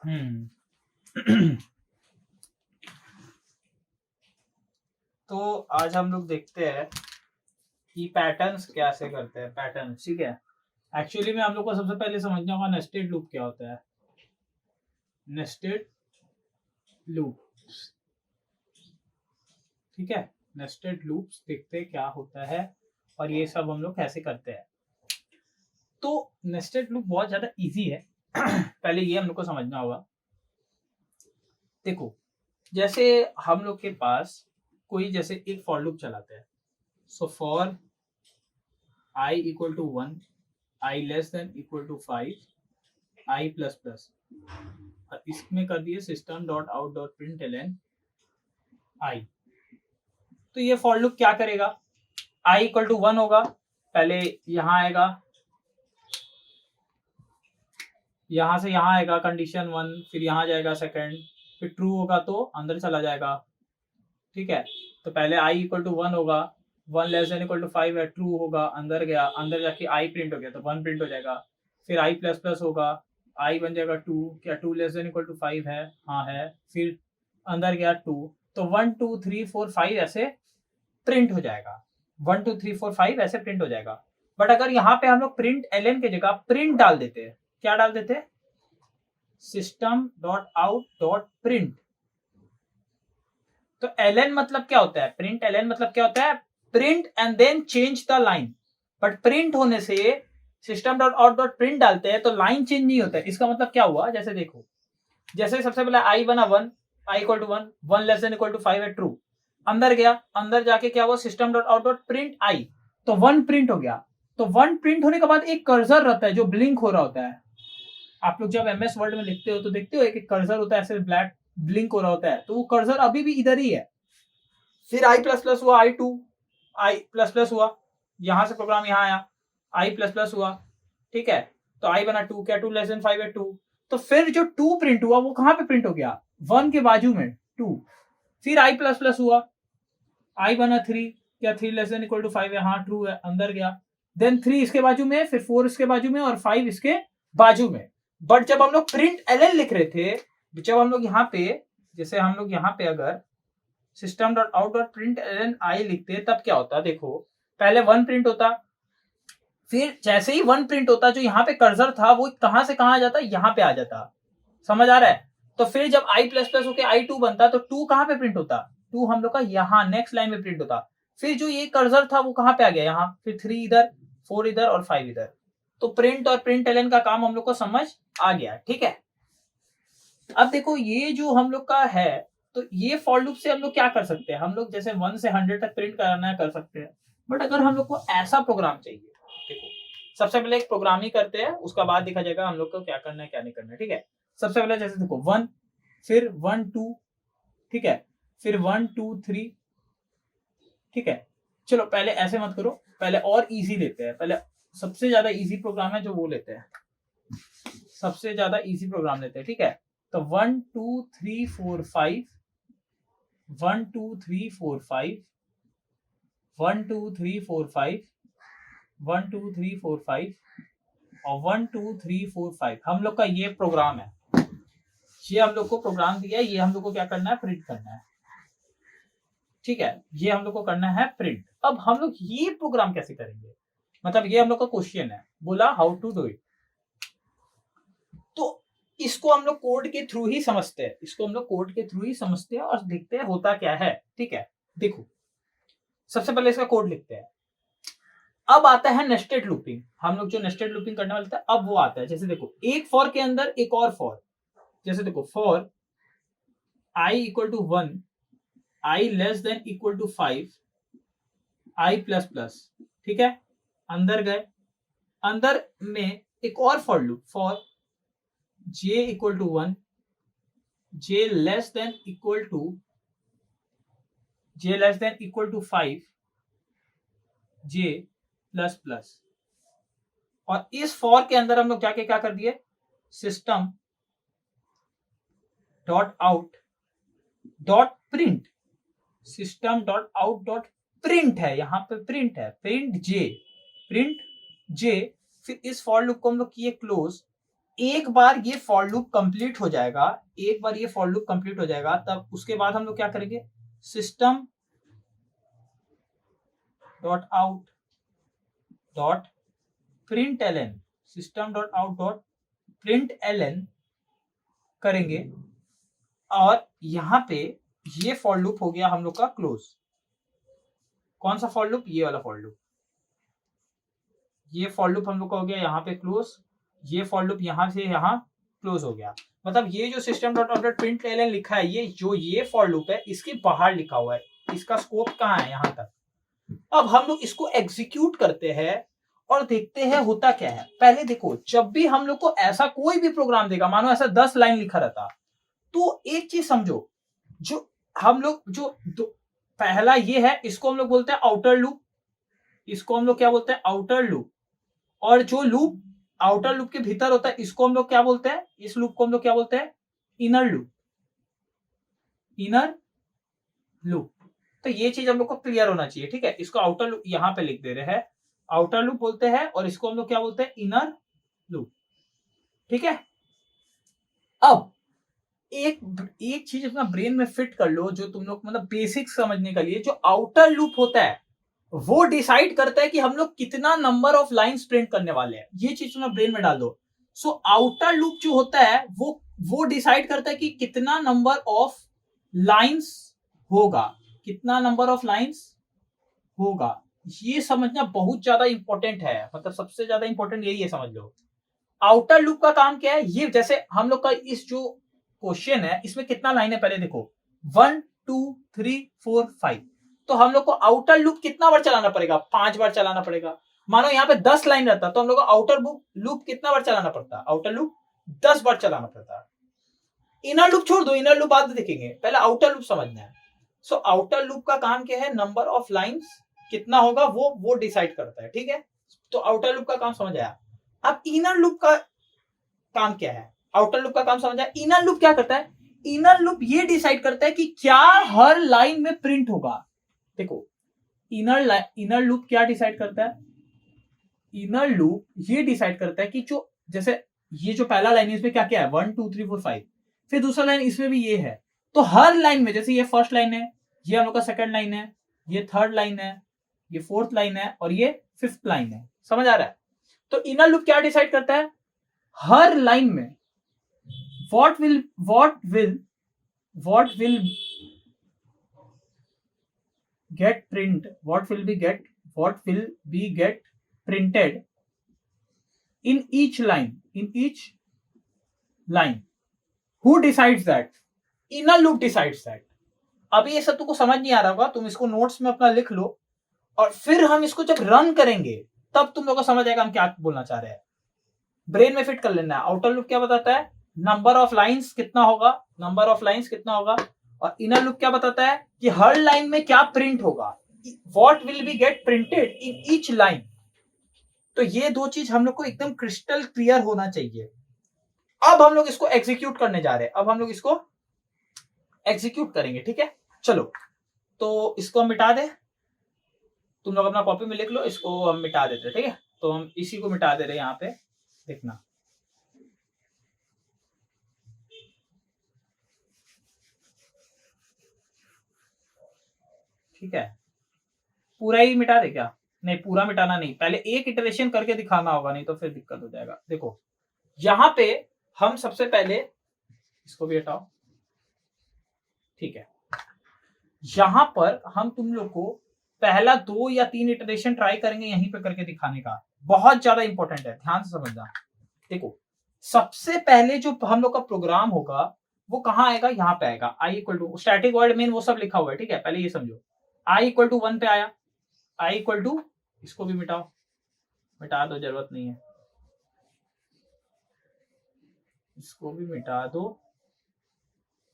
हम्म तो आज हम लोग देखते हैं कि पैटर्न्स कैसे करते हैं। पैटर्न ठीक है। एक्चुअली में हम लोग को सबसे पहले समझना होगा नेस्टेड लूप क्या होता है। नेस्टेड लूप, ठीक है। नेस्टेड लूप्स देखते हैं क्या होता है और ये सब हम लोग कैसे करते हैं। तो नेस्टेड लूप बहुत ज्यादा इजी है। पहले ये हम लोग को समझना होगा। देखो, जैसे हम लोग के पास कोई जैसे एक फॉर लूप चलाते हैं। So for I equal to 1, I less than equal to 5, I plus plus, और इसमें कर दिए system dot out dot print L I. तो ये फॉर लूप क्या करेगा, आई इक्वल टू 1 होगा, पहले यहाँ आएगा, यहाँ से यहाँ आएगा कंडीशन 1, फिर यहाँ जाएगा सेकंड, फिर ट्रू होगा तो अंदर चला जाएगा, ठीक है। तो पहले आई इक्वल टू 1 होगा, 1 लेस देन इक्वल टू 5 है, ट्रू होगा, अंदर गया, अंदर जाके आई प्रिंट हो गया तो 1 प्रिंट हो जाएगा। फिर आई प्लस प्लस होगा, आई बन जाएगा 2, क्या 2 लेस देन इक्वल टू 5 है, हाँ है, फिर अंदर गया 2, तो 1 2 3 4 5 ऐसे प्रिंट हो जाएगा। 1 2 3 4 5 ऐसे प्रिंट हो जाएगा। बट अगर यहाँ पे हम लोग प्रिंट एल की जगह प्रिंट डाल देते हैं, क्या डाल देते हैं, system dot out dot print. तो एल मतलब क्या होता है, प्रिंट एल मतलब क्या होता है, print and then change the line. But print होने से system dot out dot print डालते हैं तो लाइन चेंज नहीं होता है। इसका मतलब क्या हुआ, जैसे देखो, जैसे सबसे पहले आई बना 1, i equal to 1, 1 less than equal to 5 है, ट्रू, अंदर गया, अंदर जाके क्या हुआ, system dot out dot print i, तो 1 प्रिंट हो गया। तो 1 प्रिंट होने के बाद एक कर्सर रहता है जो ब्लिंक हो रहा होता है। आप लोग जब एमएस वर्ड में लिखते हो तो देखते हो एक कर्सर होता है ऐसे ब्लैक ब्लिंक हो रहा होता है, तो वो कर्सर अभी भी इधर ही है। फिर आई प्लस प्लस हुआ, आई टू, आई प्लस प्लस हुआ, यहां से प्रोग्राम यहाँ आया, आई प्लस प्लस हुआ, ठीक है। तो आई बना 2, क्या 2 लेस देन 5 है, 2। तो फिर जो 2 प्रिंट हुआ वो कहां पे प्रिंट हो गया, 1 के बाजू में 2। फिर आई प्लस प्लस हुआ, आई बना 3, क्या 3 लेस देन इक्वल टू 5 है, हाँ ट्रू है, अंदर गया। देन 3 इसके बाजू में, फिर 4 इसके बाजू में और 5 इसके बाजू में। बट जब हम लोग प्रिंट एल लिख रहे थे, जब हम लोग यहाँ पे, जैसे हम लोग यहाँ पे अगर system dot out dot print L आई लिखते तब क्या होता, देखो पहले 1 प्रिंट होता, फिर जैसे ही 1 प्रिंट होता जो यहाँ पे कर्सर था वो कहां से कहां आ जाता, यहाँ पे आ जाता। समझ आ रहा है। तो फिर जब आई प्लस प्लस होकर आई 2 बनता तो 2 कहां पे प्रिंट होता, 2 हम लोग का यहाँ नेक्स्ट लाइन में प्रिंट होता। फिर जो ये कर्सर था वो कहां पे आ गया, यहाँ, फिर 3 इधर, 4 इधर और 5 इधर। तो प्रिंट और प्रिंट एल का काम हम लोग को समझ आ गया, ठीक है। अब देखो ये जो हम लोग का है, तो ये फॉर लूप से हम लोग क्या कर सकते हैं, हम लोग जैसे 1 से 100 तक प्रिंट करना है कर सकते हैं। बट अगर हम लोग को ऐसा प्रोग्राम चाहिए, देखो सबसे पहले एक प्रोग्राम ही करते हैं, उसका बाद देखा जाएगा हम लोग को क्या करना है क्या नहीं करना है, ठीक है। सबसे पहले जैसे देखो 1, फिर 1 2, ठीक है, फिर 1 2 3, ठीक है। चलो पहले ऐसे मत करो, पहले और इजी लेते हैं, पहले सबसे ज्यादा इजी प्रोग्राम है जो वो लेते हैं, सबसे ज्यादा इजी प्रोग्राम लेते हैं, ठीक है। तो 1 2 3 4 5, 1 2 3 4 5, 1 2 3 4 5, 1 2 3 4 5 और 1 2 3 4 5 हम लोग का ये प्रोग्राम है। ये हम लोग को प्रोग्राम दिया है, ये हम लोग को क्या करना है, प्रिंट करना है, ठीक है। ये हम लोग को करना है प्रिंट। अब हम लोग ये प्रोग्राम कैसे करेंगे, मतलब ये हम लोग का क्वेश्चन है, बोला हाउ टू डू इट। तो इसको हम लोग कोड के थ्रू ही समझते हैं, इसको हम लोग कोड के थ्रू ही समझते हैं और देखते हैं होता क्या है, ठीक है। देखो सबसे पहले इसका कोड लिखते हैं। अब आता है नेस्टेड लूपिंग, हम लोग जो नेस्टेड लूपिंग करने वाले थे अब वो आता है। जैसे देखो एक फॉर के अंदर एक और फॉर, जैसे देखो for I equal to 1, I less than equal to 5, I plus plus, ठीक है। अंदर गए, अंदर में एक और for loop, for j equal to 1, j less than equal to, j less than equal to 5, j plus plus. और इस फॉर के अंदर हम लोग जाके क्या कर दिए, system dot out dot print, system dot out dot print है, यहां पे प्रिंट है, प्रिंट जे, प्रिंट जे। फिर इस फॉर लूप को हम लोग किए क्लोज, एक बार ये फॉर लूप कंप्लीट हो जाएगा, एक बार ये फॉर लूप कंप्लीट हो जाएगा, तब उसके बाद हम लोग क्या करेंगे, system dot out dot print L N, system dot out dot print L N करेंगे, और यहां पे ये फॉर लूप हो गया हम लोग का क्लोज। कौन सा फॉर लूप, ये वाला फॉर लूप, ये फॉर लूप हम लोग का हो गया यहाँ पे क्लोज, ये फॉर लूप यहां से यहां क्लोज हो गया। मतलब ये जो system dot out dot print L N लिखा है, ये जो ये फॉर लूप है इसके बाहर लिखा हुआ है, इसका स्कोप कहाँ है, यहां तक। अब हम लोग इसको एग्जीक्यूट करते हैं और देखते हैं होता क्या है। पहले देखो, जब भी हम लोग को ऐसा कोई भी प्रोग्राम देगा, मानो ऐसा 10 लाइन लिखा रहता, तो एक चीज समझो, जो हम लोग पहला ये है, इसको हम लोग बोलते हैं आउटर लूप, इसको हम लोग क्या बोलते हैं, आउटर लूप। और जो लूप आउटर लूप के भीतर होता है, इसको हम लोग क्या बोलते हैं, इस लूप को हम लोग क्या बोलते हैं, इनर लूप, इनर लूप। तो ये चीज हम लोग को क्लियर होना चाहिए, ठीक है। इसको आउटर लूप यहां पे लिख दे रहे हैं, आउटर लूप बोलते हैं, और इसको हम लोग क्या बोलते हैं, इनर लूप, ठीक है। अब एक चीज अपना ब्रेन में फिट कर लो, जो तुम लोग मतलब बेसिक समझने के लिए, जो आउटर लूप होता है वो डिसाइड करता है कि हम लोग कितना नंबर ऑफ लाइंस प्रिंट करने वाले हैं। ये चीज तुम ब्रेन में डाल दो। सो आउटर लूप जो होता है वो डिसाइड करता है कि कितना नंबर ऑफ लाइंस होगा, कितना नंबर ऑफ लाइंस होगा। ये समझना बहुत ज्यादा इंपॉर्टेंट है, मतलब सबसे ज्यादा इंपॉर्टेंट यही है, समझ लो। आउटर लूप का काम क्या है, ये जैसे हम लोग का इस जो क्वेश्चन है, इसमें कितना लाइन है पहले देखो, 1 2 3 4 5। तो हम लोग को आउटर लूप कितना बार चलाना पड़ेगा, 5 बार चलाना पड़ेगा। मानो यहाँ पे 10 लाइन रहता, तो हम लोग को आउटर लूप कितना बार चलाना पड़ता, आउटर लूप 10 बार चलाना पड़ता। इनर लूप छोड़ दो, इनर लूप बाद में देखेंगे, पहले आउटर लूप समझना है। सो आउटर लूप का काम क्या है, नंबर ऑफ लाइंस कितना होगा वो डिसाइड करता है, ठीक है। तो आउटर लूप का काम समझ आया। अब इनर लूप का काम क्या है, आउटर लूप का काम समझ आया। इनर लूप क्या करता है, इनर लूप ये डिसाइड करता है कि क्या हर लाइन में प्रिंट होगा। देखो, इनर लूप क्या डिसाइड करता है, इनर लूप ये डिसाइड करता है कि जो जैसे ये जो पहला लाइन है इसमें क्या क्या है, 1 2 3 4 5, फिर दूसरा लाइन इसमें भी ये है। तो हर लाइन में, जैसे ये फर्स्ट लाइन है, ये हम लोग का सेकंड लाइन है, ये थर्ड लाइन है, ये फोर्थ लाइन है, और ये फिफ्थ लाइन है। समझ आ रहा है। तो इनर लूप क्या डिसाइड करता है, हर लाइन में what will get print, what will be get printed in each line, who decides that, inner loop decides that। अभी ये सब तुमको समझ नहीं आ रहा होगा, तुम इसको नोट्स में अपना लिख लो, और फिर हम इसको जब रन करेंगे तब तुम लोग को समझ आएगा हम क्या बोलना चाह रहे हैं। ब्रेन में फिट कर लेना है। आउटर लूप क्या बताता है, नंबर ऑफ लाइंस कितना होगा, नंबर ऑफ लाइंस कितना होगा, और इनर लूप क्या बताता है कि हर लाइन में क्या प्रिंट होगा, what will be get printed in each line. तो ये दो चीज हम लोग को एकदम क्रिस्टल क्लियर होना चाहिए। अब हम लोग इसको एग्जीक्यूट करने जा रहे हैं, अब हम लोग इसको एग्जीक्यूट करेंगे, ठीक है। चलो, तो इसको हम मिटा दे, तुम लोग अपना कॉपी में लिख लो, इसको हम मिटा देते, ठीक है। तो हम इसी को मिटा दे रहे हैं, यहाँ पे देखना, ठीक है। पूरा ही मिटा दे क्या, नहीं पूरा मिटाना नहीं, पहले एक इटरेशन करके दिखाना होगा, नहीं तो फिर दिक्कत हो जाएगा। देखो यहां पे हम सबसे पहले इसको भी हटाओ, ठीक है। यहां पर हम तुम लोग को पहला 2 या 3 इटरेशन ट्राई करेंगे यहीं पे करके दिखाने का, बहुत ज्यादा इंपॉर्टेंट है, ध्यान से समझना। देखो, सबसे पहले जो हम लोग का प्रोग्राम होगा वो कहां आएगा, यहां पे आएगा। I equal to static void main वो सब लिखा हुआ है, ठीक है। पहले ये समझो, आई इक्वल टू 1 पे आया, आई इक्वल टू, इसको भी मिटाओ, मिटा दो, जरूरत नहीं है, इसको भी मिटा दो,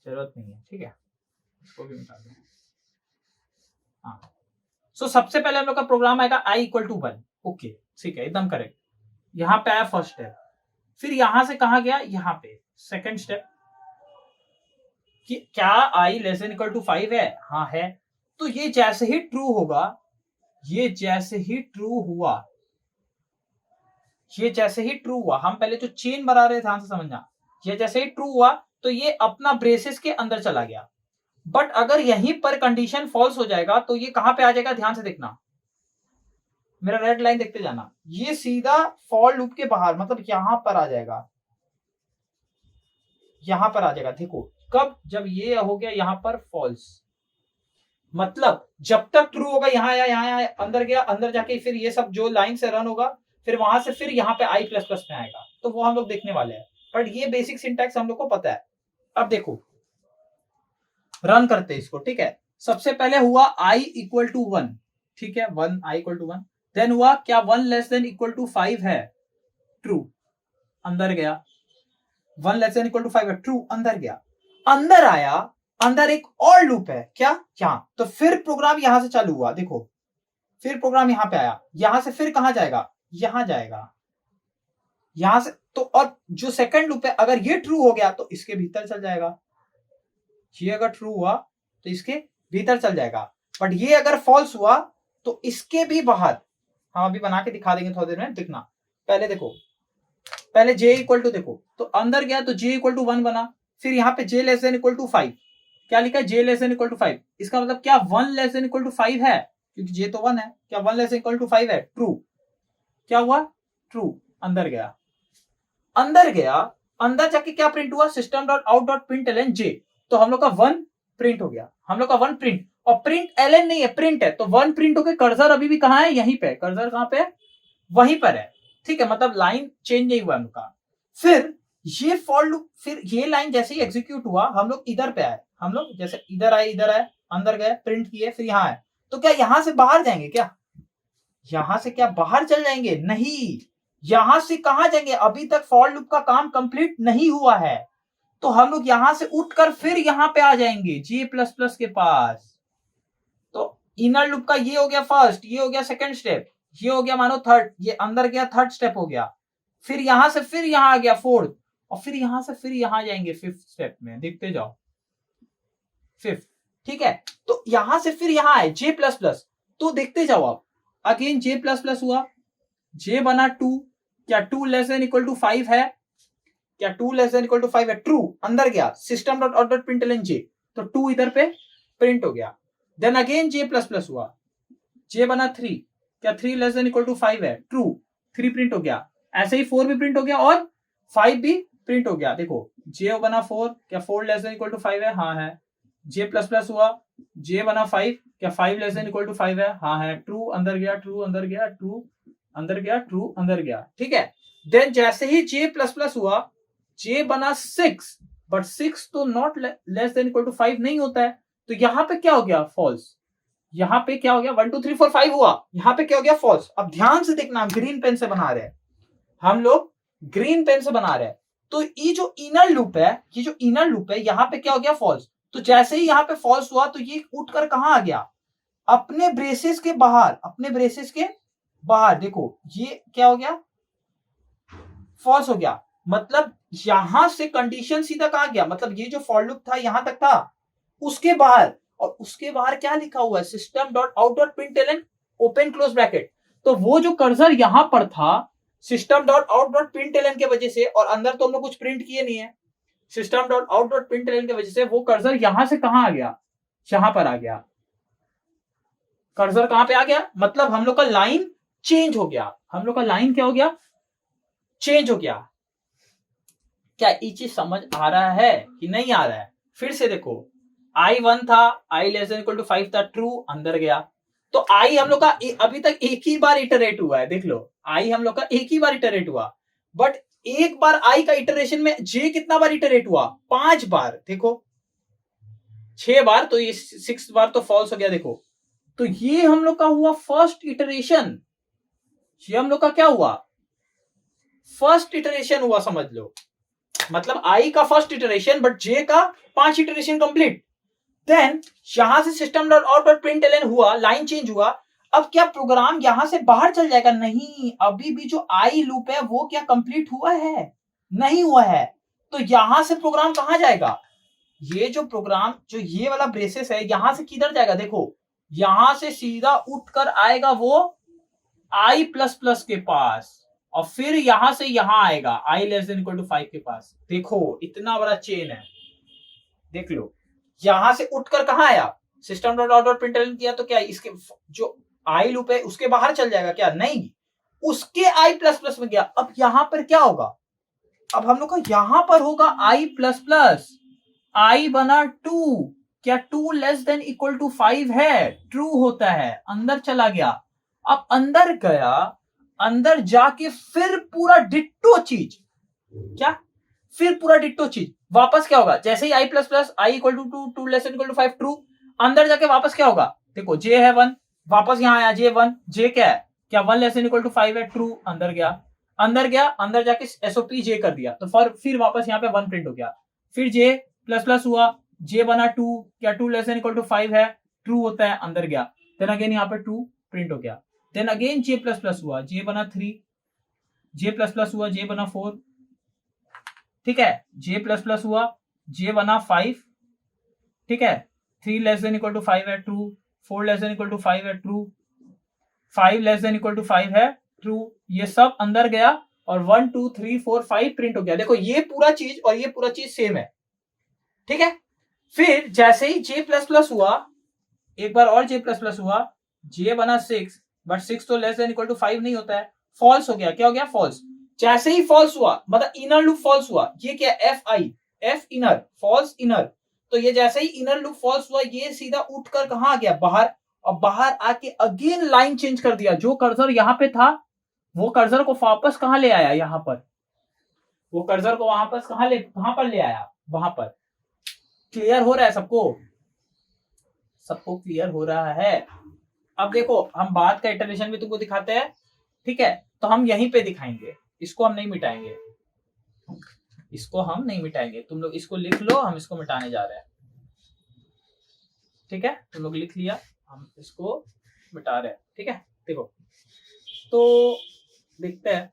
जरूरत नहीं है, ठीक है। इसको भी मिटा दो, हाँ। सो सबसे पहले हम लोग का प्रोग्राम आएगा आई इक्वल टू 1, ओके, ठीक है, एकदम करेक्ट। यहां पे आया फर्स्ट स्टेप, फिर यहां से कहा गया, यहां पे सेकंड स्टेप, कि क्या आई लेस देन इक्वल टू 5 है, हाँ है। तो ये जैसे ही ट्रू होगा, ये जैसे ही ट्रू हुआ, ये जैसे ही ट्रू हुआ, हम पहले जो चेन बना रहे ध्यान से समझना, ये जैसे ही ट्रू हुआ तो ये अपना ब्रेसेस के अंदर चला गया। बट अगर यहीं पर कंडीशन फॉल्स हो जाएगा तो ये कहां पे आ जाएगा, ध्यान से देखना, मेरा रेड लाइन देखते जाना, ये सीधा फॉर लूप के बाहर, मतलब यहां पर आ जाएगा, यहां पर आ जाएगा। देखो कब, जब ये हो गया यहां पर फॉल्स, मतलब जब तक ट्रू होगा यहां आया, यहां आया, अंदर गया, अंदर जाके फिर ये सब जो लाइन से रन होगा, फिर वहां से फिर यहाँ पे आई प्लस प्लस में आएगा, तो वो हम लोग देखने वाले हैं। बट ये बेसिक सिंटैक्स हम लोग को पता है। अब देखो रन करते इसको, ठीक है। सबसे पहले हुआ i इक्वल टू 1, ठीक है, 1 i इक्वल टू 1। देन हुआ क्या 1 लेस देन इक्वल टू 5 है, ट्रू, अंदर गया। 1 लेस देन इक्वल टू 5 है, ट्रू, अंदर गया। अंदर आया, अंदर एक और लूप है क्या, यहां, तो फिर प्रोग्राम यहां से चालू हुआ, देखो फिर प्रोग्राम यहां पे आया, यहां से फिर कहां जाएगा, यहां जाएगा, यहां से तो, और जो सेकंड लूप है अगर ये ट्रू हो गया तो इसके भीतर चल जाएगा, ये अगर ट्रू हुआ तो इसके भीतर चल जाएगा। बट ये अगर फॉल्स हुआ तो इसके भी बाहर, हम अभी बना के दिखा देंगे थोड़ी देर में, दिखना। पहले देखो, पहले j इक्वल टू, देखो तो अंदर गया तो j इक्वल टू 1 बना, फिर यहाँ पे j less than equal to 5, क्या लिखा है, j less than equal to 5, इसका मतलब क्या 1 लेस देन इक्वल टू 5 है, क्योंकि j तो 1 है, क्या 1 लेस देन इक्वल टू 5 है, ट्रू, क्या हुआ, ट्रू, अंदर गया। अंदर गया, अंदर जाके क्या प्रिंट हुआ, system dot out dot print Elon j, तो हम लोग का 1 प्रिंट हो गया, हम लोग का 1 प्रिंट, और प्रिंट एलन नहीं है, प्रिंट है, तो 1 प्रिंट होके कर्सर अभी भी कहां है, यहीं पे, कर्सर कहां पे है, वहीं पर है, ठीक है, मतलब लाइन चेंज नहीं हुआ उनका। फिर ये फॉर लूप, फिर ये लाइन जैसे ही एग्जीक्यूट हुआ, हम लोग इधर पे आए, हम लोग जैसे इधर आए, इधर आए, अंदर गए, प्रिंट किए, फिर यहां आए, तो क्या यहां से बाहर जाएंगे क्या, यहां से क्या बाहर चल जाएंगे, नहीं, यहां से कहां जाएंगे, अभी तक फॉर लूप का काम कंप्लीट नहीं हुआ है, तो हम लोग यहां से उठकर फिर यहां पे आ जाएंगे J++ के पास। तो इनर लूप का ये हो गया फर्स्ट, ये हो गया सेकंड स्टेप, ये हो गया मानो थर्ड, ये अंदर गया थर्ड स्टेप हो गया, फिर यहां से फिर यहां आ गया फोर्थ, और फिर यहां से फिर यहां जाएंगे फिफ्थ स्टेप में, देखते जाओ, फिफ्थ, ठीक है। तो यहां से फिर यहां आए J++, तो देखते जाओ आप, अगेन J++ हुआ, J बना 2, क्या 2 लेस देन इक्वल टू 5 है, क्या 2 लेस देन इक्वल टू 5 है, ट्रू, अंदर गया, system dot out dot println J, तो 2 इधर पे प्रिंट हो गया। देन अगेन J++ हुआ, J बना 3, क्या 3 लेस देन इक्वल टू 5 है, ट्रू, 3 प्रिंट हो गया। ऐसे ही 4 भी प्रिंट हो गया और 5 भी प्रिंट हो गया, देखो J बना 4, क्या 4 लेस देन इक्वल टू 5 है, हाँ है। J++ हुआ, J बना 5, क्या 5 लेस देन इक्वल टू 5 है, हाँ है, ट्रू, अंदर गया, ट्रू, अंदर गया, ट्रू, अंदर गया, ट्रू, अंदर गया, ठीक है। देन जैसे ही J++ हुआ, J बना 6, बट 6 तो not less than equal to 5 नहीं होता है, तो यहां पे क्या हो गया, फॉल्स, यहां पे क्या हो गया, 1 2 3 4 5 हुआ, यहां पे क्या हो गया, फॉल्स। अब ध्यान से देखना, ग्रीन पेन से बना रहे हैं हम लोग, ग्रीन पेन से बना रहे हैं, तो ये जो इनर लूप है, ये जो इनर लूप है, यहां पे क्या हो गया, फॉल्स। तो जैसे ही यहां पे फॉल्स हुआ तो ये उठकर कहां आ गया, अपने ब्रेसेस के बाहर, अपने ब्रेसेस के बाहर, देखो ये क्या हो गया, फॉल्स हो गया, मतलब यहां से कंडीशन सीधा कहां गया, मतलब ये जो फॉर लूप था यहां तक था, उसके बाहर, और उसके बाहर क्या लिखा हुआ है, system dot out dot println open close bracket, तो वो जो कर्सर यहां पर था, system dot out dot println के वजह से, और अंदर तो हम लोग कुछ प्रिंट किए नहीं है, system dot out dot println की वजह से वो कर्सर यहां से कहां आ गया, यहां पर आ गया, कर्सर कहां पे आ गया, मतलब हम लोग का लाइन चेंज हो गया, हम लोग का लाइन क्या हो गया, चेंज हो गया। क्या ये चीज समझ आ रहा है कि नहीं आ रहा है, फिर से देखो, I1 था, I less than equal to 5 था, ट्रू, अंदर गया, तो I हम लोग का अभी तक एक ही बार इटरेट हुआ है, देख लो I हम लोग का एक ही बार इटरेट हुआ, बट एक बार I का इटरेशन में J कितना बार इटरेट हुआ, 5 बार, देखो 6 बार, तो ये 6 बार तो फॉल्स हो गया, देखो, तो ये हम लोग का हुआ फर्स्ट इटरेशन, ये हम लोग का क्या हुआ, फर्स्ट इटरेशन हुआ, समझ लो, मतलब I का फर्स्ट इटरेशन, बट J का 5 इटरेशन कंप्लीट। देन यहां से system dot out dot println हुआ, लाइन चेंज हुआ, अब क्या प्रोग्राम यहां से बाहर चल जाएगा, नहीं, अभी भी जो I लूप है वो क्या कंप्लीट हुआ है, नहीं हुआ है, तो यहां से प्रोग्राम कहां जाएगा, ये जो प्रोग्राम, जो ये वाला ब्रेसेस है, यहां से किधर जाएगा, देखो यहां से सीधा उठकर आएगा वो I++ के पास, और फिर यहां से यहां आएगा आई लेस देन इक्वल टू 5 के पास। देखो इतना बड़ा चेन है, देख लो यहां से उठकर कहां आया, system dot out dot println किया तो क्या इसके जो आई लूप है उसके बाहर चल जाएगा क्या, नहीं, उसके आई प्लस प्लस में गया। अब यहां पर क्या होगा, अब हम लोग का यहां पर होगा आई प्लस प्लस, आई बना 2, क्या 2 लेस देन इक्वल टू 5 है, ट्रू होता है, अंदर चला गया। अब अंदर गया, अंदर जाके फिर पूरा डिट्टो चीज, क्या फिर पूरा डिट्टो चीज वापस क्या होगा, जैसे ही i plus plus i equal to 2, 2 less than equal to 5 true, अंदर जाके वापस क्या होगा, देखो जे है 1, वापस यहां आया जे 1, जे क्या है, क्या 1 लेस देन इक्वल टू 5 है, ट्रू, अंदर गया, अंदर गया, अंदर जाके एसओपी जे कर दिया तो फिर वापस यहाँ पे 1 प्रिंट हो गया। फिर जे प्लस प्लस हुआ, जे बना 2, क्या 2 लेस देन इक्वल टू 5 है, ट्रू होता है, अंदर गया, देन अगेन यहाँ पे 2 प्रिंट हो गया। देन अगेन जे प्लस प्लस हुआ, जे बना 3, जे प्लस प्लस हुआ, जे बना 4, ठीक है, जे प्लस प्लस हुआ, जे बना 5, ठीक है, 3 लेस देन इक्वल टू 5 है, true, 4 less than equal to 5 है, true, 5 less than equal to 5 है, ट्रू, ये सब अंदर गया और 1 2 3 4 5 प्रिंट हो गया। देखो ये पूरा चीज और ये पूरा चीज सेम है, ठीक है। फिर जैसे ही जे प्लस प्लस हुआ, एक बार और जे प्लस प्लस हुआ, जे बना 6, बट 6 तो लेस देन इक्वल टू 5 नहीं होता है, फॉल्स हो गया, क्या हो गया, फॉल्स। जैसे ही फॉल्स हुआ मतलब इनर लूप फॉल्स हुआ, ये क्या F I, F inner, false inner, तो ये जैसे ही इनर लूप फॉल्स हुआ ये सीधा उठकर कहां आ गया, बाहर, और बाहर आके अगेन लाइन चेंज कर दिया, जो कर्सर यहां पे था वो कर्सर को वापस कहां ले आया, यहां पर, वो कर्सर को वापस कहां पर ले आया, वहां पर। क्लियर हो रहा है सबको, सबको क्लियर हो रहा है। अब देखो हम बाद का इटरेशन भी तुमको दिखाते हैं, ठीक है, तो हम यहीं पे दिखाएंगे, इसको हम नहीं मिटाएंगे, इसको हम नहीं मिटाएंगे, तुम लोग इसको लिख लो, हम इसको मिटाने जा रहे हैं, ठीक है, तुम लोग लिख लिया, हम इसको मिटा रहे हैं, ठीक है। देखो तो देखते हैं,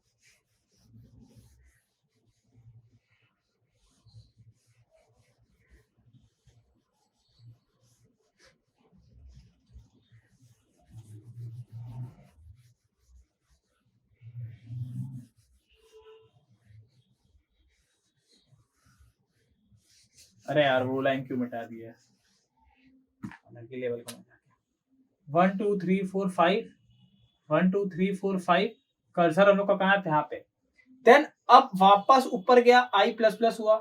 अरे यार वो लाइन क्यों मिटा दी है, लेवल का 1 2 3 4 5, 1 2 3 4 5, कर्सर हम लोग का कहां था, यहाँ पे। देन अब वापस ऊपर गया, आई प्लस प्लस हुआ,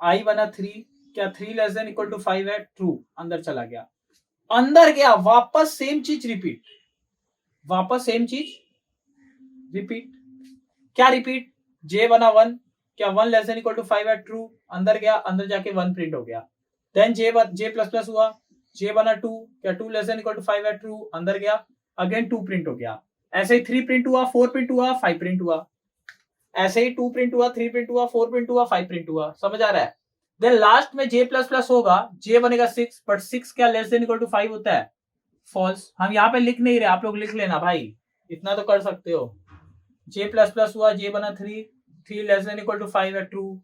आई बना 3, क्या 3 लेस देन इक्वल टू 5 है, ट्रू, अंदर चला गया, अंदर गया, वापस सेम चीज रिपीट, वापस सेम चीज रिपीट, क्या रिपीट, जे बना 1, क्या 1 लेस देन इक्वल टू 5 है, ट्रू, अंदर गया, अंदर जाके 1 प्रिंट हो गया। देन जे प्लस प्लस हुआ, जे बना 2, क्या 2 लेस देन इक्वल टू 5 है, ट्रू, अंदर गया, अगेन 2 प्रिंट हो गया। ऐसे ही 3 प्रिंट हुआ, 4 प्रिंट हुआ, 5 प्रिंट हुआ, ऐसे ही 2 प्रिंट हुआ, 3 प्रिंट हुआ, 4 प्रिंट हुआ, 5 प्रिंट हुआ, समझ आ रहा है। देन लास्ट में जे प्लस प्लस होगा, जे बनेगा 6, बट 6 क्या लेस देन इक्वल टू 5 होता है, फॉल्स। हम यहाँ पे लिख नहीं रहे, आप लोग लिख लेना भाई, इतना तो कर सकते हो। जे प्लस प्लस हुआ, जे बना 3, 3 लेस देन इक्वल टू 5 है, ट्रू,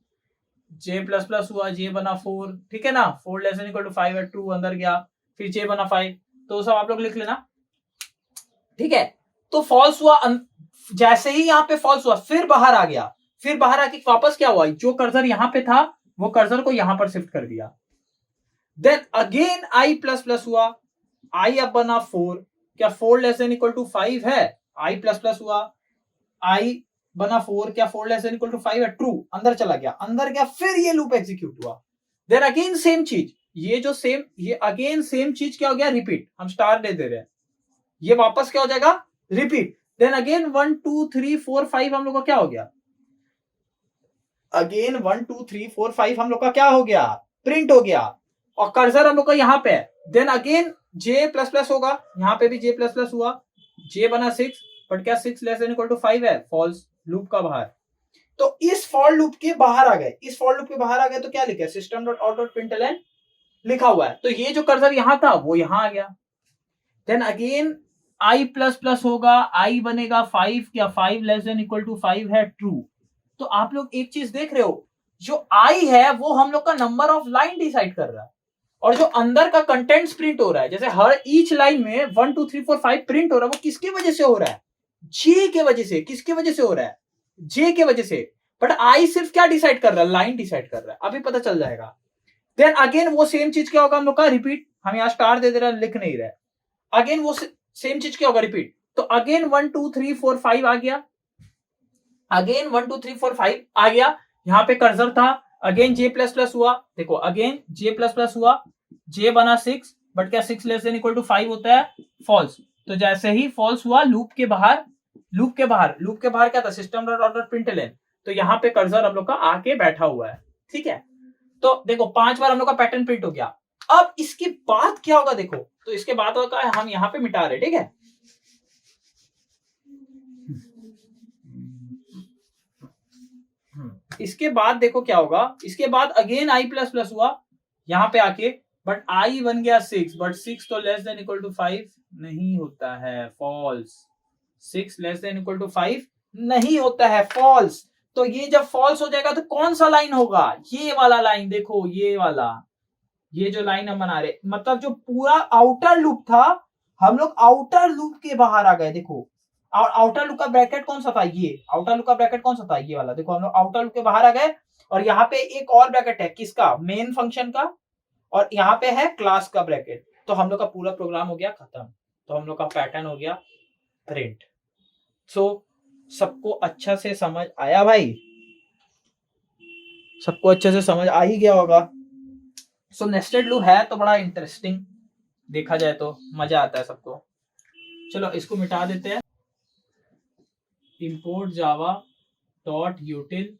जे प्लस प्लस हुआ, जे बना 4, ठीक है ना, 4 लेस देन इक्वल टू 5 है, ट्रू, अंदर गया, फिर जे बना 5, तो सब आप लोग लिख लेना, ठीक है। तो फॉल्स हुआ, जैसे ही यहाँ पे फॉल्स हुआ फिर बाहर आ गया, फिर बाहर आके वापस क्या हुआ, जो कर्सर यहाँ पे था वो कर्सर को यहां पर शिफ्ट कर दिया। Then again I plus plus हुआ, आई अब बना 4, क्या 4 लेस देन इक्वल टू 5 है, आई प्लस प्लस हुआ, आई बना 4, क्या 4 लेस देन इक्वल टू 5 है, ट्रू, अंदर चला गया, अंदर गया, फिर ये लूप एग्जीक्यूट हुआ। देन अगेन सेम चीज, ये जो सेम, ये अगेन सेम चीज क्या हो गया, रिपीट, हम स्टार दे रहे हैं, ये वापस क्या हो जाएगा, रिपीट। देन अगेन 1 2 3 4 5 हम लोग का क्या हो गया, अगेन 1 2 3 4 5 हम लोग का क्या हो गया, प्रिंट हो गया, और कर्सर हम लोग का यहाँ पे है। देन अगेन जे प्लस प्लस होगा, यहाँ पे भी जे प्लस प्लस हुआ, जे बना 6, बट क्या 6 लेस देन इक्वल टू 5 है, फॉल्स, लूप का बाहर। तो इस फॉर लूप के बाहर आ गए, इस फॉर लूप के बाहर आ गए तो क्या लिखा है, system dot out dot println लिखा हुआ है, तो ये जो कर्सर यहां था वो यहां आ गया। Then again I plus plus होगा, आई बनेगा 5, क्या 5 लेस देन इक्वल टू 5 है, ट्रू। तो आप लोग एक चीज देख रहे हो, जो आई है वो हम लोग का नंबर ऑफ लाइन डिसाइड कर रहा है, और जो अंदर का कंटेंट्स प्रिंट हो रहा है, जैसे हर ईच लाइन में 1 2 3 4 5 प्रिंट हो रहा है, वो किसकी वजह से हो रहा है, जे के वजह से, किसके वजह से हो रहा है, जे के वजह से, बट आई सिर्फ क्या डिसाइड कर रहा है, लाइन डिसाइड कर रहा है, अभी पता चल जाएगा। देन अगेन वो सेम चीज क्या होगा हम लोग का, रिपीट, हम यहाँ स्टार दे दे रहे हैं, लिख नहीं रहे, अगेन वो सेम चीज क्या होगा, रिपीट। तो अगेन 1 2 3 4 5 आ गया, अगेन 1 2 3 4 5 आ गया, यहाँ पे कर्सर था, अगेन जे प्लस प्लस हुआ, देखो अगेन जे प्लस प्लस हुआ, जे बना 6, बट क्या 6 लेस देन इक्वल टू 5 होता है, फॉल्स। तो जैसे ही फॉल्स हुआ, लूप के बाहर क्या था, system dot out dot println, तो यहाँ पे कर्सर हम लोग का आके बैठा हुआ है, ठीक है। तो देखो 5 बार हम लोग का पैटर्न प्रिंट हो गया। अब इसके बाद क्या होगा देखो, तो इसके बाद होगा हम यहाँ पे मिटा रहे, ठीक है। इसके बाद देखो क्या होगा, इसके बाद अगेन आई प्लस प्लस हुआ यहाँ पे आके, बट आई बन गया 6, बट 6 तो लेस देन इक्वल टू 5 नहीं होता है, false. 6 less than equal to 5 नहीं होता है, फॉल्स। तो ये जब फॉल्स हो जाएगा तो कौन सा लाइन होगा, ये वाला लाइन, देखो ये वाला, ये जो लाइन हम बना रहे, मतलब जो पूरा आउटर लूप था, हम लोग आउटर लूप के बाहर आ गए, देखो। और आउटर लूप का ब्रैकेट कौन सा था, ये आउटर लूप का ब्रैकेट कौन सा था, ये वाला, देखो हम लोग आउटर लूप के बाहर आ गए, और यहाँ पे एक और ब्रैकेट है, किसका, मेन फंक्शन का, और यहाँ पे है क्लास का ब्रैकेट। तो हम लोग का पूरा प्रोग्राम हो गया खत्म, तो हम लोग का पैटर्न हो गया प्रिंट। सो सबको अच्छा से समझ आया भाई, सबको अच्छे से समझ आ ही गया होगा। सो नेस्टेड लूप है तो बड़ा इंटरेस्टिंग, देखा जाए तो मजा आता है सबको। चलो इसको मिटा देते हैं, import Java dot यूटिल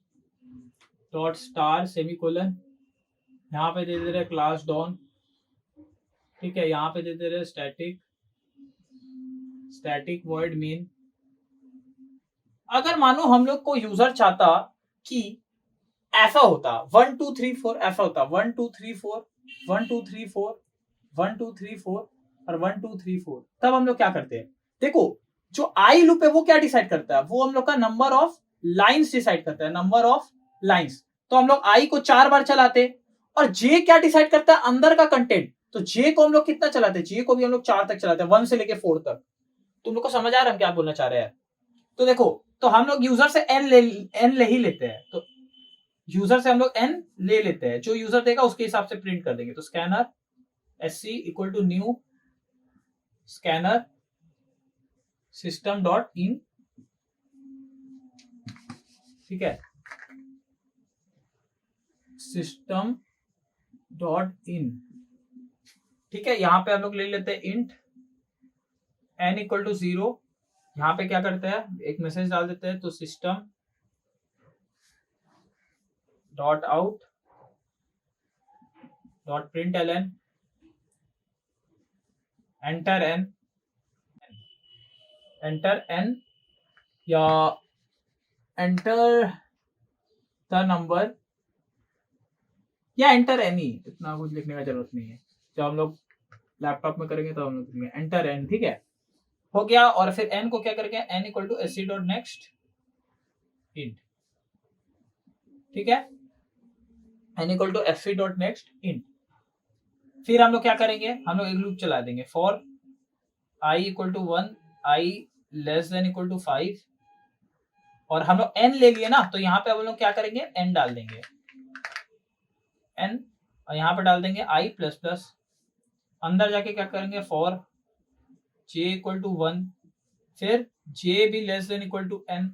dot star semicolon, यहाँ पे दे दे रहे क्लास डॉन, ठीक है, यहाँ पे दे दे रहे स्टैटिक वॉइड मेन। अगर मानो हम लोग को यूजर चाहता कि ऐसा होता 1 2 3 4, ऐसा होता 1 2 3 4 1 2 3 4 1 2 3 4 और 1 2 3 4, तब हम लोग क्या करते हैं, देखो जो आई लूप है वो क्या डिसाइड करता है, वो हम लोग का नंबर ऑफ लाइंस डिसाइड करता है, नंबर ऑफ लाइंस। तो हम लोग आई को 4 बार चलाते, और जे क्या डिसाइड करता है, अंदर का कंटेंट। तो जे को हम लोग कितना चलाते हैं, जे को भी हम लोग 4 तक चलाते हैं, 1 से लेके 4 तक। तुम लोग को समझ आ रहा है हम क्या बोलना चाह रहे हैं। तो देखो, तो हम लोग यूजर से एन ले ही लेते हैं, तो यूजर से हम लोग एन ले लेते हैं, जो यूजर देगा उसके हिसाब से प्रिंट कर देंगे। तो scanner sc equal to new scanner system dot in, ठीक है, सिस्टम डॉट इन, ठीक है। यहां पे हम लोग ले लेते हैं इंट n इक्वल टू 0, यहां पे क्या करते हैं, एक मैसेज डाल देते हैं, तो system dot out dot print L N enter N या एंटर द नंबर या एंटर एनी, इतना कुछ लिखने का जरूरत नहीं है, जब हम लोग लैपटॉप में करेंगे तो हम लोग लिखेंगे एंटर एन, ठीक है, हो गया। और फिर एन को क्या करेंगे, N equal to sc dot next int, ठीक है, N equal to sc dot next int. फिर हम लोग क्या करेंगे, हम लोग एक लूप चला देंगे, for I equal to 1 I less than equal to 5, और हम लोग n ले लिए ना, तो यहाँ पे हम लोग क्या करेंगे, n डाल देंगे, n, और यहाँ पे डाल देंगे i प्लस प्लस, अंदर जाके क्या करेंगे, फॉर j इक्वल टू 1, फिर j भी less than equal to n,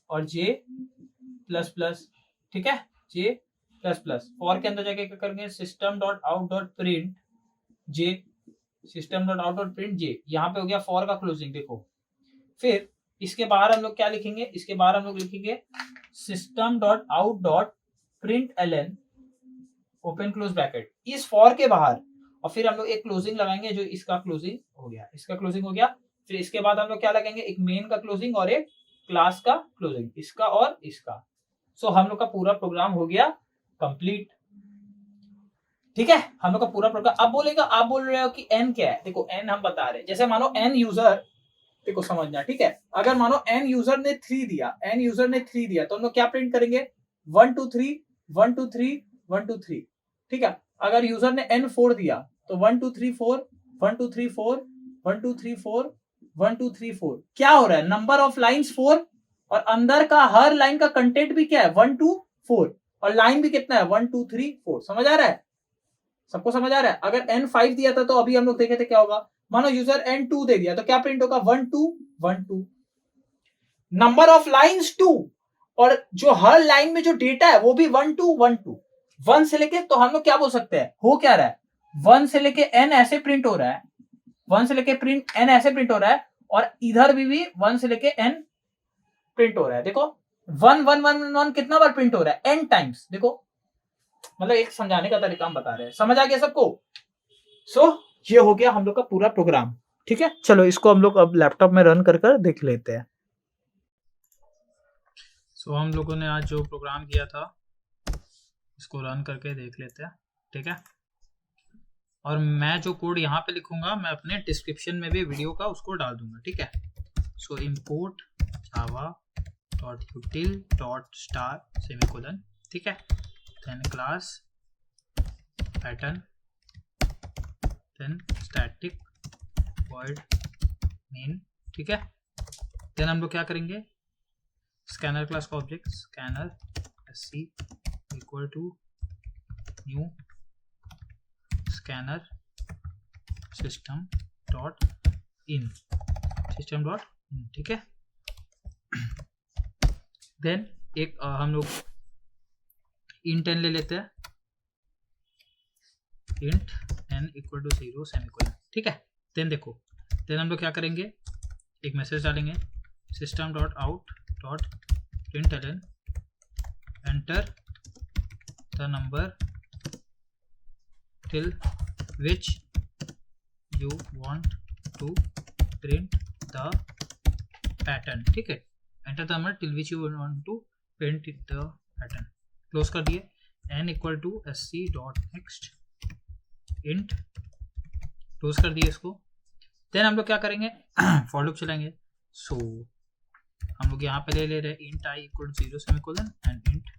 और j प्लस प्लस, ठीक है, j प्लस प्लस। फॉर के अंदर जाके क्या करेंगे, system dot out dot print j, system dot out dot print j, यहाँ पे हो गया फॉर का क्लोजिंग, देखो। फिर इसके बाहर हम लोग क्या लिखेंगे, इसके बाहर हम लोग लिखेंगे system dot out dot print L N open close bracket, इस फॉर के बाहर, और फिर हम लोग एक क्लोजिंग लगाएंगे, जो इसका क्लोजिंग हो गया, इसका क्लोजिंग हो गया। फिर इसके बाद हम लोग क्या लगाएंगे, एक मेन का क्लोजिंग और एक क्लास का क्लोजिंग, इसका और इसका। सो हम लोग का पूरा प्रोग्राम हो गया कंप्लीट, ठीक है, हम लोग का पूरा प्रोग्राम। अब बोलेगा, आप बोल रहे हो कि एन क्या है, देखो एन हम बता रहे हैं, जैसे मानो एन यूजर, देखो समझना, ठीक है, अगर मानो एन यूजर ने 3 दिया, एन यूजर ने 3 दिया, तो हम लोग क्या प्रिंट करेंगे, 1 2 3 1 2 3 1 2 3, ठीक है। अगर यूजर ने n 4 दिया, तो 1 2 3 4 1 2 3 4 1 2 3 4 1 2 3 4 क्या हो रहा है, नंबर ऑफ लाइंस 4 और अंदर का हर लाइन का कंटेंट भी क्या है 1 2 4 और लाइन भी कितना है 1 2 3 4। समझ आ रहा है, सबको समझ आ रहा है। अगर n 5 दिया था तो अभी हम लोग देखे थे क्या होगा, मानो यूजर n 2 दे दिया तो क्या प्रिंट होगा 1 2 1 2। नंबर ऑफ लाइंस 2 और जो हर लाइन में जो डेटा है वो भी 1 2 1 2 1 से लेके, तो हम लोग क्या बोल सकते हैं, हो क्या रहा है 1 से लेके n ऐसे प्रिंट हो रहा है, 1 से लेके प्रिंट n ऐसे प्रिंट हो रहा है और इधर भी 1 से लेके n प्रिंट हो रहा है। देखो 1 1 1 1 कितना बार प्रिंट हो रहा है, n टाइम्स। देखो मतलब एक समझाने का तरीका हम बता रहे हैं, समझ आ गया सबको। सो ये हो गया हम लोग का पूरा प्रोग्राम। ठीक है, चलो इसको हम लोग अब लैपटॉप में रन कर देख लेते हैं। सो हम लोगों ने आज जो प्रोग्राम किया था इसको रन करके देख लेते हैं। ठीक है, और मैं जो कोड यहाँ पे लिखूंगा मैं अपने डिस्क्रिप्शन में भी वीडियो का उसको डाल दूंगा। ठीक है, सो इम्पोर्ट java.util.star सेमीकोलन। ठीक है, then class pattern, then static void main. ठीक है, देन हम लोग क्या करेंगे, स्कैनर क्लास का object scanner sc equal to new scanner system dot in. ठीक है, देन एक हम लोग इंट n ले लेते हैं, int n equal to 0 semicolon. ठीक है, देन देखो, देन हम लोग क्या करेंगे, एक मैसेज डालेंगे system dot out dot println enter the number till which you want to print the pattern. ठीक है, enter the number till which you want to print the pattern. Close कर दिए, n equal to sc dot next int, close कर दिए इसको। Then हम लोग क्या करेंगे, फॉर लूप चलाएंगे। सो हम लोग यहाँ पे ले रहे हैं int i equal to 0 semicolon and int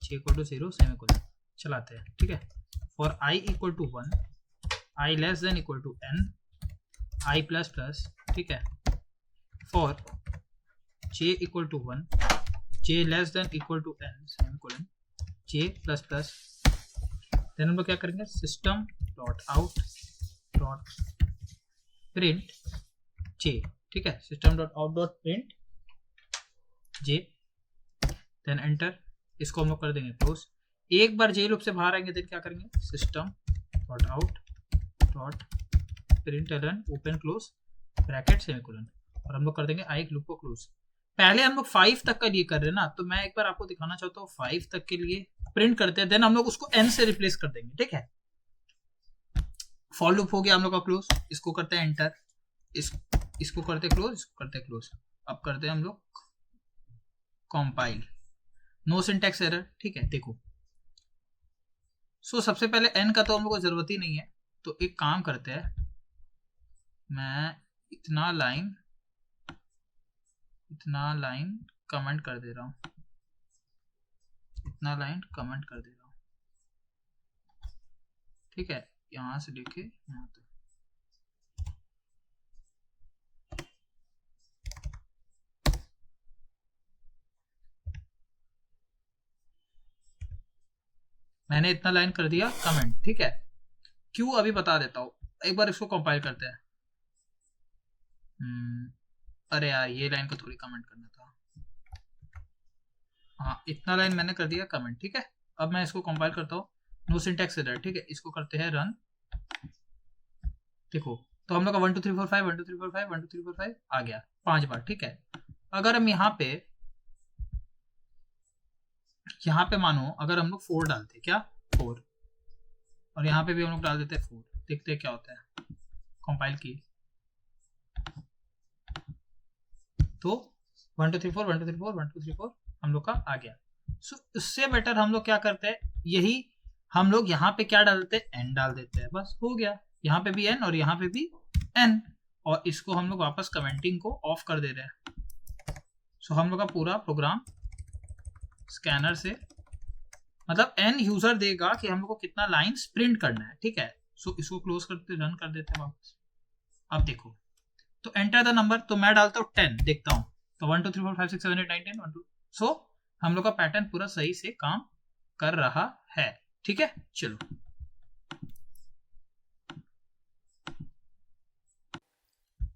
j equal to 0 semicolon, चलाते हैं। ठीक है, for i equal to 1, i less than equal to n, i plus plus. ठीक है, for j equal to 1, j less than equal to n semicolon, j plus plus. Then हम लोग क्या करेंगे, system dot out dot print j। ठीक है, system dot out dot print j, then enter, इसको हम लोग कर देंगे क्लोज। एक बार j लूप से बाहर आएंगे, देन क्या करेंगे, system dot out dot println open close bracket semicolon, और हम लोग कर देंगे i लूप को क्लोज। पहले हम लोग 5 तक का लिए कर रहे हैं ना, तो मैं एक बार आपको दिखाना चाहता हूँ 5 तक के लिए प्रिंट करते हैं, देन हम लोग उसको n से रिप्लेस कर देंगे। ठीक है, फॉर लूप हो गया हम लोग का क्लोज, इसको करते हैं एंटर, इसको करते क्लोज, इसको करते क्लोज। अब करते हैं हम लोग कंपाइल, नो सिंटैक्स एरर। ठीक है, देखो सो सबसे पहले n का तो हम लोग को जरूरत ही नहीं है, तो एक काम करते हैं, मैं इतना लाइन कमेंट कर दे रहा हूं, इतना लाइन कमेंट कर दे रहा हूं। ठीक है, यहां से लेके यहां तक। मैंने इतना लाइन कर दिया कमेंट। ठीक है, क्यों अभी बता देता हूं, एक बार इसको कंपाइल करते हैं। अरे यार ये लाइन को थोड़ी कमेंट करना था। हाँ, इतना लाइन मैंने कर दिया कमेंट। ठीक है, अब मैं इसको कंपाइल करता हूँ, नो सिंटैक्स एरर। ठीक है, इसको करते हैं रन। देखो तो हम लोग का 1 2 3 4 5 1 2 3 4 5 1 2 3 4 5 आ गया 5 बार। ठीक है, अगर हम यहाँ पे मानो अगर हम लोग 4 डालते, क्या 4, और यहाँ पे भी हम लोग डाल देते हैं 4, देखते हैं क्या होता है। कंपाइल की तो 1 2 3 4 1 2 3 4 1 2 3 4 हम लोग का आ गया। सो इससे बेटर हम लोग क्या करते हैं, यही हम लोग यहाँ पे क्या डालते हैं, n डाल देते हैं, बस हो गया। यहाँ पे भी n और यहाँ पे भी n, और इसको हम लोग वापस कमेंटिंग को ऑफ कर दे रहे हैं। सो हम लोग का पूरा प्रोग्राम स्कैनर से, मतलब n यूजर देगा कि हम लोग को कितना लाइंस प्रिंट करना है। ठीक है, सो इसको क्लोज करते रन कर देते हैं वापस। अब देखो तो एंटर द नंबर, तो मैं डालता हूँ 10, देखता हूँ तो 1 2 3 4 5 6 7 8 9 10 1 2। सो हम लोग का पैटर्न पूरा सही से काम कर रहा है। ठीक है, चलो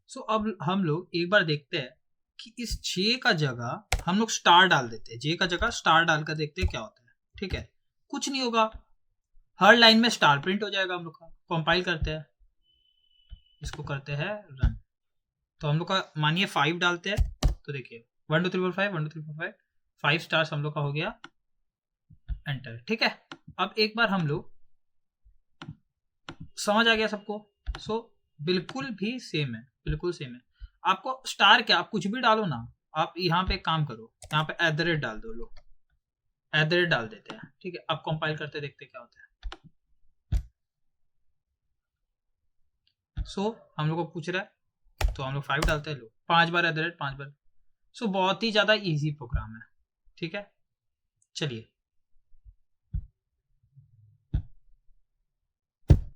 सो अब हम लोग एक बार देखते हैं कि इस जे का जगह हम लोग स्टार डाल देते हैं, जे का जगह स्टार डालकर देखते हैं क्या होता है। ठीक है, कुछ नहीं होगा, हर लाइन में स्टार प्रिंट हो जाएगा। हम लोग का कंपाइल करते हैं, इसको करते हैं रन। तो हम लोग का मानिए 5 डालते हैं, तो देखिए 1 2 3 4 5 1 2 3 4 5 5 स्टार्स हम लोग का हो गया, एंटर। ठीक है, अब एक बार हम लोग, समझ आ गया सबको? सो बिल्कुल भी सेम है, बिल्कुल सेम है। आपको स्टार क्या, आप कुछ भी डालो ना, आप यहाँ पे काम करो, यहाँ पे @ डाल दो, लो @ डाल देते हैं। ठीक है, अब कंपाइल करते देखते क्या होता है। सो हम लोग को पूछ रहा है तो हम लोग 5 डालते हैं, लो 5 बार @ 5 बार। सो बहुत ही ज्यादा इजी प्रोग्राम है। ठीक है, चलिए